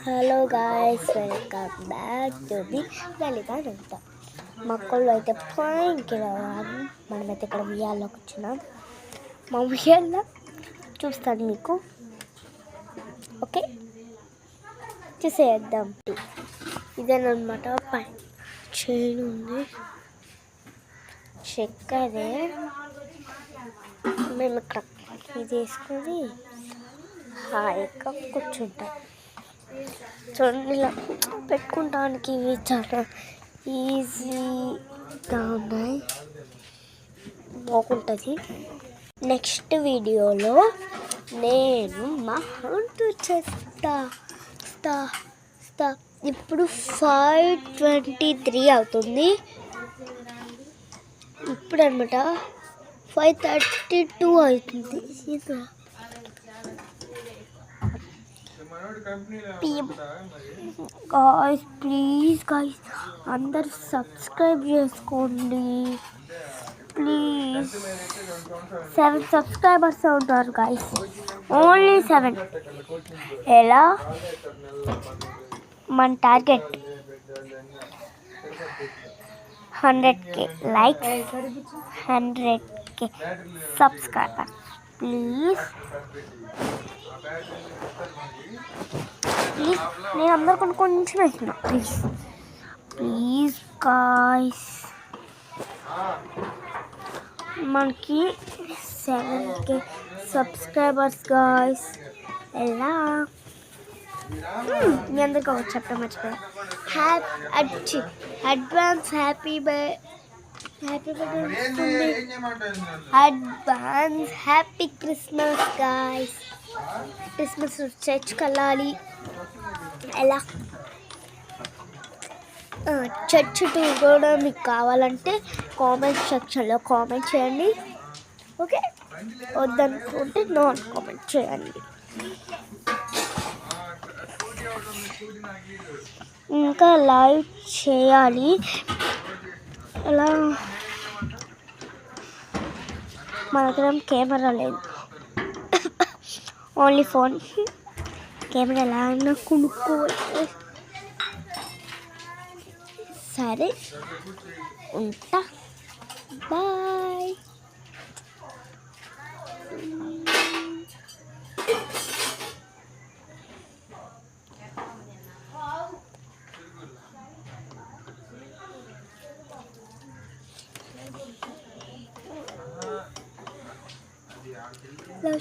Hello guys, welcome back to the Lalitha నంత. మక్కళ్ళు అయితే పాయింట్కి రావాలి. మనమైతే ఇక్కడ ఉయ్యాల్లోకి వచ్చినాం. మా ఉయ్యాల్లో చూస్తాను మీకు. ఓకే, చూసేద్దాం. ఇదేనమాట, పైన చైన్ ఉంది, చక్కరే. మేము ఇక్కడ ఇది వేసుకొని హాయిగా కూర్చుంటాం. చూడండి, ఇలా పెట్టుకుంటానికి ఇవి చాలా ఈజీగా ఉన్నాయి, బాగుంటుంది. నెక్స్ట్ వీడియోలో నేను మా హౌస్ చేస్తా. ఇప్పుడు 5:23 అవుతుంది. ఇప్పుడు అనమాట 5:32 అవుతుంది. గాయ్స్, ప్లీజ్ గాయ్స్, అందరు సబ్స్క్రైబ్ చేసుకోండి ప్లీజ్. 7 సబ్స్క్రైబర్స్ ఉన్నారు గాయ్స్, ఓన్లీ 7. ఎలా మన target 100K likes, 100K subscribers. Please నేను అందరికన్నా కొంచెం వేస్తున్నా. ప్లీజ్ గాయ్స్, మనకి 7K సబ్స్క్రైబర్స్ గాయ్స్. ఎలా మీ అందరికీ ఒక చెప్పడం మర్చిపోయా. Advance happy advance happy Christmas guys. Christmas చర్చ్కి వెళ్ళాలి. ఎలా చర్చ్ టూర్ కూడా మీకు కావాలంటే కామెంట్ సెక్షన్లో కామెంట్ చేయండి. ఓకే, వద్దనుకుంటే నాన్ కామెంట్ చేయండి. ఇంకా లైవ్ చేయాలి. అలా మన దగ్గర కెమెరా లేదు, ఓన్లీ ఫోన్. కెమెరా ఎలా అయినా కొనుక్కోవాలి. సరే, ఉంటా, బాయ్.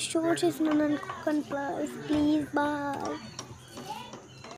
షో చేసినాను అనుకోకండి ప్లీజ్. బాయ్.